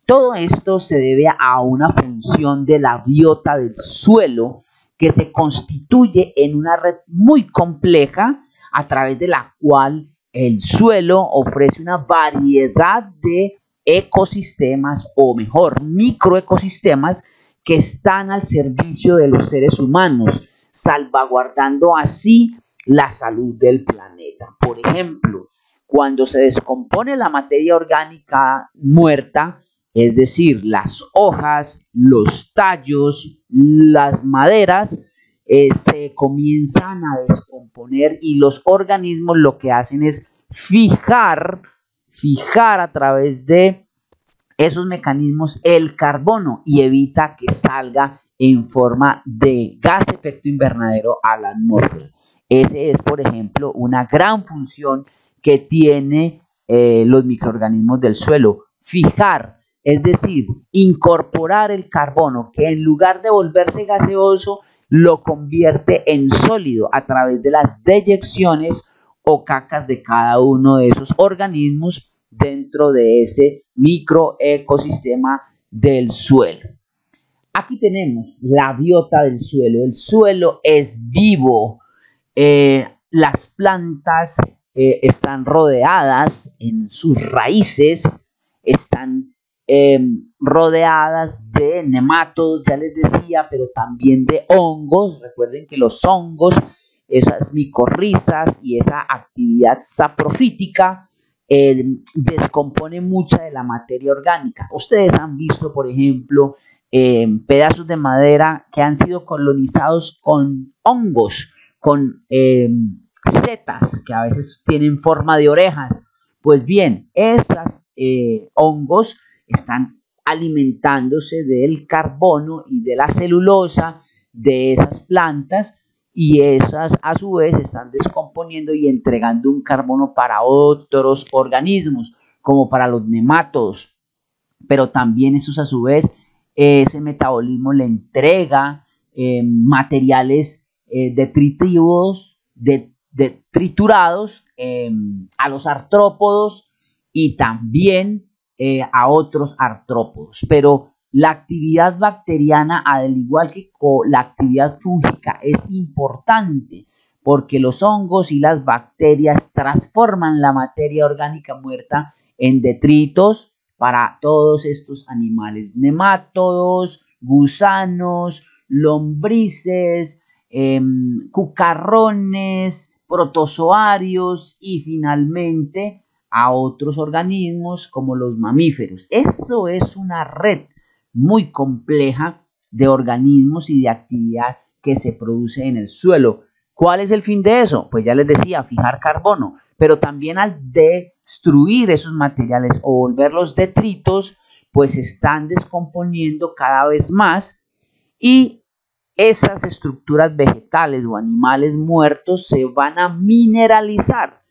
A: Todo esto se debe a una función de la biota del suelo que se constituye en una red muy compleja a través de la cual el suelo ofrece una variedad de ecosistemas, o mejor, microecosistemas, que están al servicio de los seres humanos, salvaguardando así la salud del planeta. Por ejemplo, cuando se descompone la materia orgánica muerta, es decir, las hojas, los tallos, las maderas, se comienzan a descomponer, y los organismos lo que hacen es fijar a través de esos mecanismos el carbono, y evita que salga en forma de gas efecto invernadero a la atmósfera. Ese es, por ejemplo, una gran función que tiene los microorganismos del suelo: fijar, es decir, incorporar el carbono, que en lugar de volverse gaseoso, lo convierte en sólido a través de las deyecciones o cacas de cada uno de esos organismos dentro de ese microecosistema del suelo. Aquí tenemos la biota del suelo. El suelo es vivo. Las plantas están rodeadas en sus raíces, están rodeadas de nemátodos, ya les decía, pero también de hongos. Recuerden que los hongos, esas micorrizas y esa actividad saprofítica, descompone mucha de la materia orgánica. Ustedes han visto, por ejemplo, pedazos de madera que han sido colonizados con hongos, con setas que a veces tienen forma de orejas. Pues bien, esos hongos están alimentándose del carbono y de la celulosa de esas plantas, y esas a su vez están descomponiendo y entregando un carbono para otros organismos, como para los nemátodos. Pero también esos a su vez, ese metabolismo le entrega materiales detritivos, triturados, a los artrópodos y también a otros artrópodos. Pero la actividad bacteriana, al igual que la actividad fúngica, es importante, porque los hongos y las bacterias transforman la materia orgánica muerta en detritos para todos estos animales: nemátodos, gusanos, lombrices, cucarrones, protozoarios y finalmente a otros organismos como los mamíferos. Eso es una red muy compleja de organismos y de actividad que se produce en el suelo. ¿Cuál es el fin de eso? Pues ya les decía, fijar carbono, pero también al destruir esos materiales o volverlos detritos, pues se están descomponiendo cada vez más, y esas estructuras vegetales o animales muertos se van a mineralizar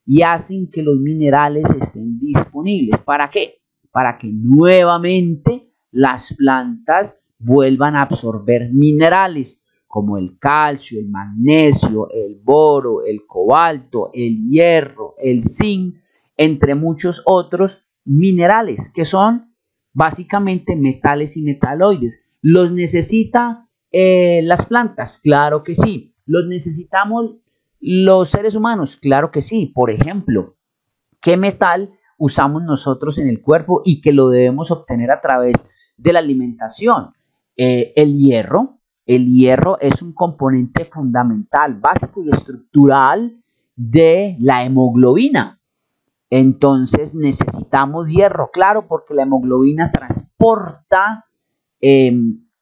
A: y hacen que los minerales estén disponibles. ¿Para qué? Para que nuevamente las plantas vuelvan a absorber minerales como el calcio, el magnesio, el boro, el cobalto, el hierro, el zinc, entre muchos otros minerales que son básicamente metales y metaloides. ¿Los necesita las plantas? Claro que sí. ¿Los necesitamos los seres humanos? Claro que sí. Por ejemplo, ¿qué metal usamos nosotros en el cuerpo y que lo debemos obtener a través de la alimentación? El hierro. El hierro es un componente fundamental, básico y estructural de la hemoglobina. Entonces necesitamos hierro, claro, porque la hemoglobina transporta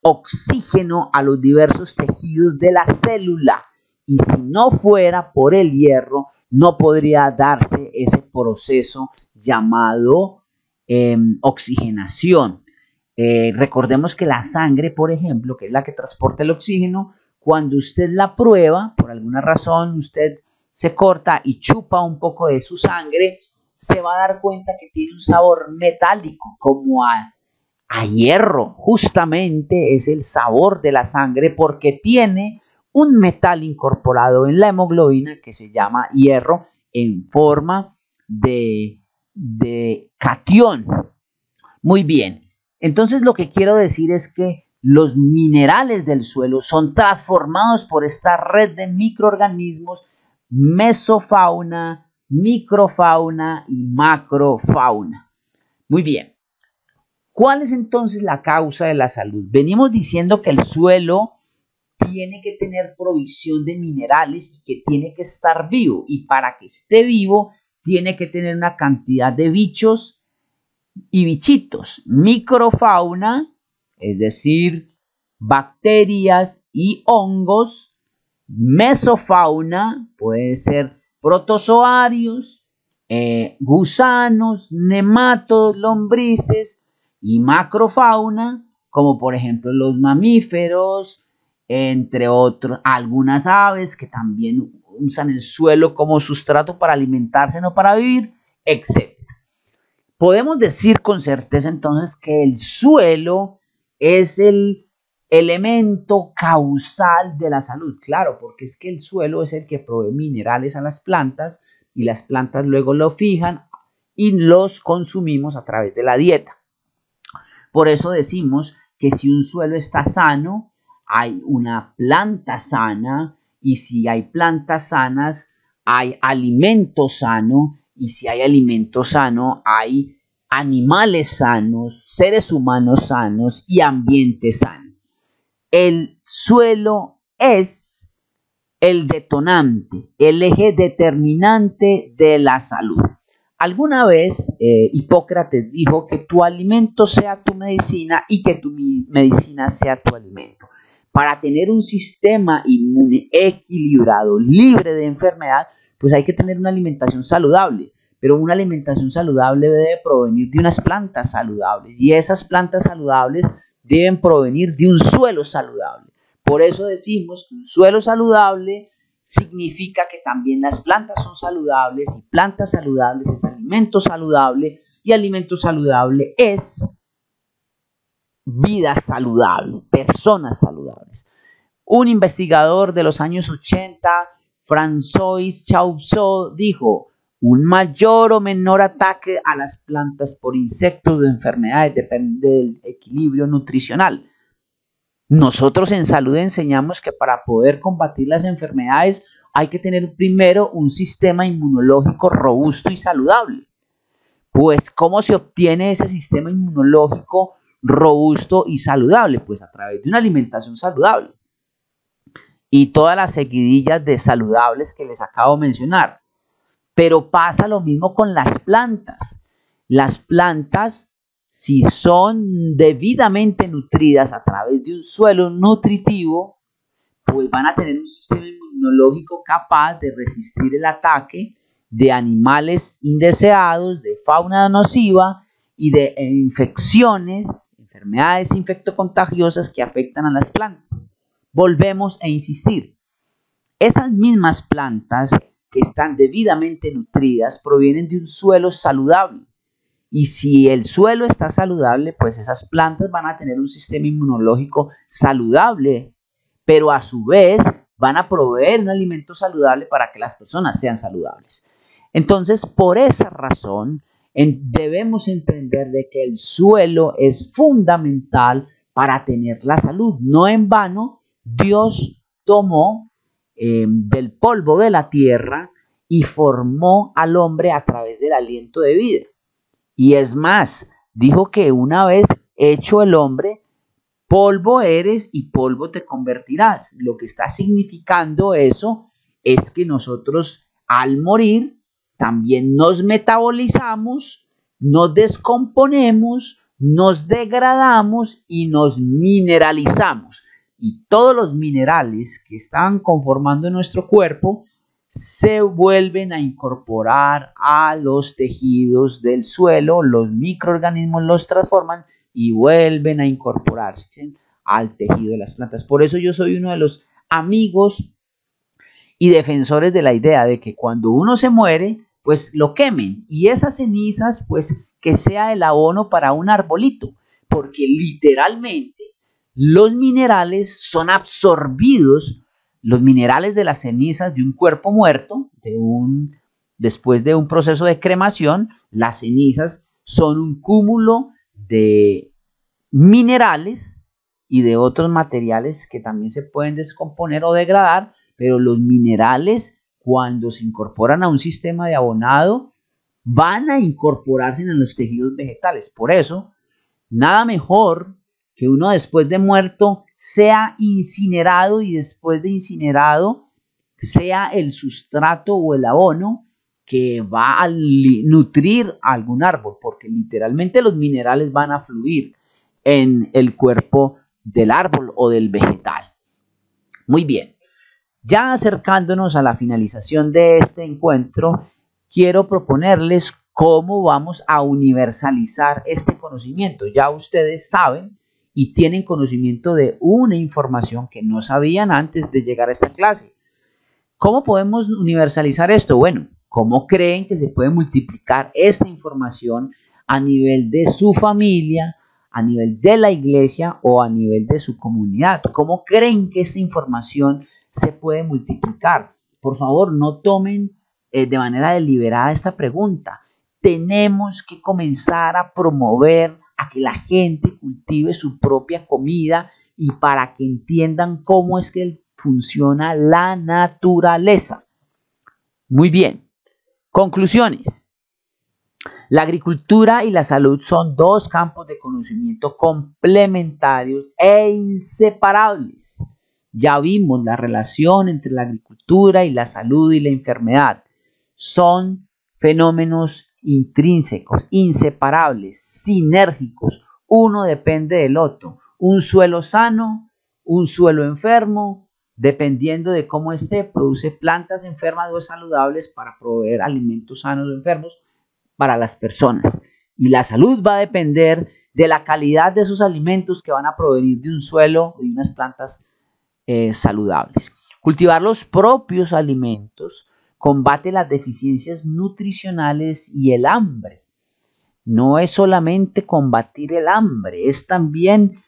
A: oxígeno a los diversos tejidos de la célula, y si no fuera por el hierro no podría darse ese proceso llamado oxigenación. Recordemos que la sangre, por ejemplo, que es la que transporta el oxígeno, cuando usted la prueba, por alguna razón usted se corta y chupa un poco de su sangre, se va a dar cuenta que tiene un sabor metálico, como a hierro. Justamente es el sabor de la sangre porque tiene un metal incorporado en la hemoglobina que se llama hierro en forma de catión. Muy bien. Entonces lo que quiero decir es que los minerales del suelo son transformados por esta red de microorganismos, mesofauna, microfauna y macrofauna. Muy bien. ¿Cuál es entonces la causa de la salud? Venimos diciendo que el suelo tiene que tener provisión de minerales y que tiene que estar vivo. Y para que esté vivo, tiene que tener una cantidad de bichos y bichitos. Microfauna, es decir, bacterias y hongos. Mesofauna, puede ser protozoarios, gusanos, nemátodos, lombrices. Y macrofauna, como por ejemplo los mamíferos, entre otros, algunas aves que también usan el suelo como sustrato para alimentarse, no para vivir, etc. Podemos decir con certeza entonces que el suelo es el elemento causal de la salud. Claro, porque es que el suelo es el que provee minerales a las plantas y las plantas luego lo fijan y los consumimos a través de la dieta. Por eso decimos que si un suelo está sano, hay una planta sana, y si hay plantas sanas, hay alimento sano, y si hay alimento sano, hay animales sanos, seres humanos sanos y ambiente sano. El suelo es el detonante, el eje determinante de la salud. Alguna vez Hipócrates dijo que tu alimento sea tu medicina y que tu medicina sea tu alimento. Para tener un sistema inmune equilibrado, libre de enfermedad, pues hay que tener una alimentación saludable. Pero una alimentación saludable debe provenir de unas plantas saludables y esas plantas saludables deben provenir de un suelo saludable. Por eso decimos que un suelo saludable significa que también las plantas son saludables y plantas saludables es alimento saludable y alimento saludable es vida saludable, personas saludables. Un investigador de los años 80, François Chausseau, dijo: un mayor o menor ataque a las plantas por insectos o enfermedades depende del equilibrio nutricional. Nosotros en salud enseñamos que para poder combatir las enfermedades hay que tener primero un sistema inmunológico robusto y saludable. Pues, ¿cómo se obtiene ese sistema inmunológico robusto y saludable? Pues a través de una alimentación saludable. Y todas las seguidillas de saludables que les acabo de mencionar. Pero pasa lo mismo con las plantas. Las plantas, si son debidamente nutridas a través de un suelo nutritivo, pues van a tener un sistema inmunológico capaz de resistir el ataque de animales indeseados, de fauna nociva y de infecciones, enfermedades infectocontagiosas que afectan a las plantas. Volvemos a insistir. Esas mismas plantas que están debidamente nutridas provienen de un suelo saludable. Y si el suelo está saludable, pues esas plantas van a tener un sistema inmunológico saludable, pero a su vez van a proveer un alimento saludable para que las personas sean saludables. Entonces, por esa razón, debemos entender de que el suelo es fundamental para tener la salud. No en vano, Dios tomó del polvo de la tierra y formó al hombre a través del aliento de vida. Y es más, dijo que una vez hecho el hombre, polvo eres y polvo te convertirás. Lo que está significando eso es que nosotros al morir también nos metabolizamos, nos descomponemos, nos degradamos y nos mineralizamos. Y todos los minerales que están conformando nuestro cuerpo se vuelven a incorporar a los tejidos del suelo, los microorganismos los transforman y vuelven a incorporarse al tejido de las plantas. Por eso yo soy uno de los amigos y defensores de la idea de que cuando uno se muere, pues lo quemen y esas cenizas, pues que sea el abono para un arbolito, porque literalmente los minerales son absorbidos, los minerales de las cenizas de un cuerpo muerto, después de un proceso de cremación, las cenizas son un cúmulo de minerales y de otros materiales que también se pueden descomponer o degradar, pero los minerales cuando se incorporan a un sistema de abonado van a incorporarse en los tejidos vegetales. Por eso, nada mejor que uno después de muerto sea incinerado y después de incinerado sea el sustrato o el abono que va a nutrir a algún árbol, porque literalmente los minerales van a fluir en el cuerpo del árbol o del vegetal. Muy bien, ya acercándonos a la finalización de este encuentro, quiero proponerles cómo vamos a universalizar este conocimiento. Ya ustedes saben y tienen conocimiento de una información que no sabían antes de llegar a esta clase. ¿Cómo podemos universalizar esto? Bueno, ¿cómo creen que se puede multiplicar esta información a nivel de su familia, a nivel de la iglesia o a nivel de su comunidad? ¿Cómo creen que esta información se puede multiplicar? Por favor, no tomen de manera deliberada esta pregunta. Tenemos que comenzar a promover a que la gente cultive su propia comida y para que entiendan cómo es que funciona la naturaleza. Muy bien. Conclusiones. La agricultura y la salud son dos campos de conocimiento complementarios e inseparables. Ya vimos la relación entre la agricultura y la salud y la enfermedad. Son fenómenos intrínsecos, inseparables, sinérgicos. Uno depende del otro. Un suelo sano, un suelo enfermo, dependiendo de cómo esté, produce plantas enfermas o saludables para proveer alimentos sanos o enfermos para las personas. Y la salud va a depender de la calidad de esos alimentos que van a provenir de un suelo y unas plantas saludables. Cultivar los propios alimentos combate las deficiencias nutricionales y el hambre. No es solamente combatir el hambre, es también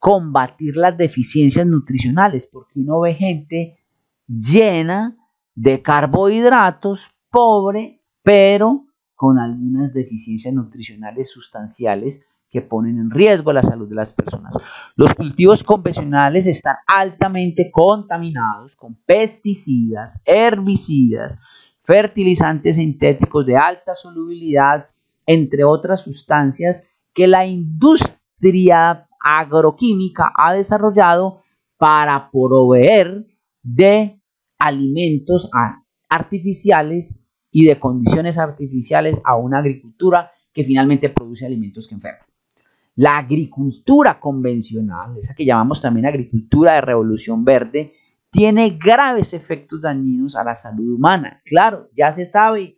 A: combatir las deficiencias nutricionales, porque uno ve gente llena de carbohidratos, pobre, pero con algunas deficiencias nutricionales sustanciales que ponen en riesgo la salud de las personas. Los cultivos convencionales están altamente contaminados con pesticidas, herbicidas, fertilizantes sintéticos de alta solubilidad, entre otras sustancias que la industria agroquímica ha desarrollado para proveer de alimentos artificiales y de condiciones artificiales a una agricultura que finalmente produce alimentos que enferman. La agricultura convencional, esa que llamamos también agricultura de revolución verde, tiene graves efectos dañinos a la salud humana. Claro, ya se sabe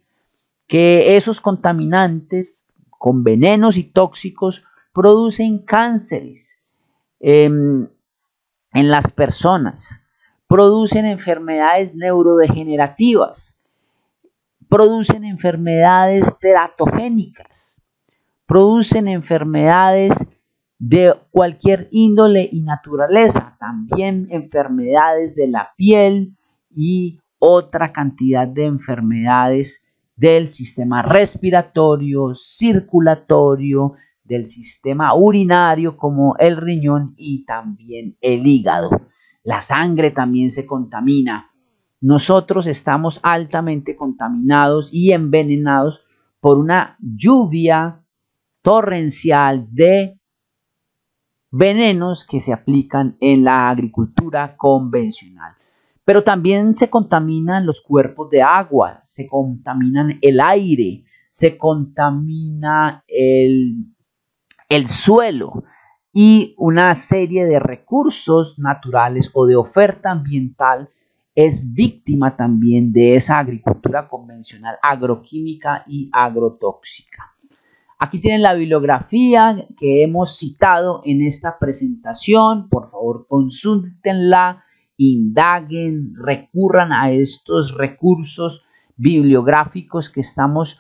A: que esos contaminantes con venenos y tóxicos producen cánceres en las personas, producen enfermedades neurodegenerativas, producen enfermedades teratogénicas, producen enfermedades de cualquier índole y naturaleza, también enfermedades de la piel y otra cantidad de enfermedades del sistema respiratorio, circulatorio, del sistema urinario como el riñón y también el hígado. La sangre también se contamina. Nosotros estamos altamente contaminados y envenenados por una lluvia torrencial de venenos que se aplican en la agricultura convencional. Pero también se contaminan los cuerpos de agua, se contaminan el aire, se contamina el suelo y una serie de recursos naturales o de oferta ambiental es víctima también de esa agricultura convencional agroquímica y agrotóxica. Aquí tienen la bibliografía que hemos citado en esta presentación. Por favor, consúltenla, indaguen, recurran a estos recursos bibliográficos que estamos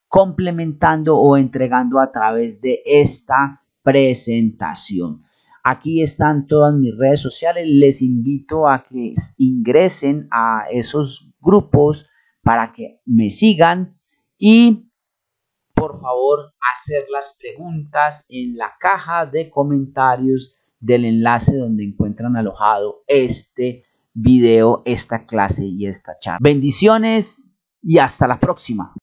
A: complementando o entregando a través de esta presentación. Aquí están todas mis redes sociales. Les invito a que ingresen a esos grupos para que me sigan y por favor hacer las preguntas en la caja de comentarios del enlace donde encuentran alojado este video, esta clase y esta charla. Bendiciones y hasta la próxima.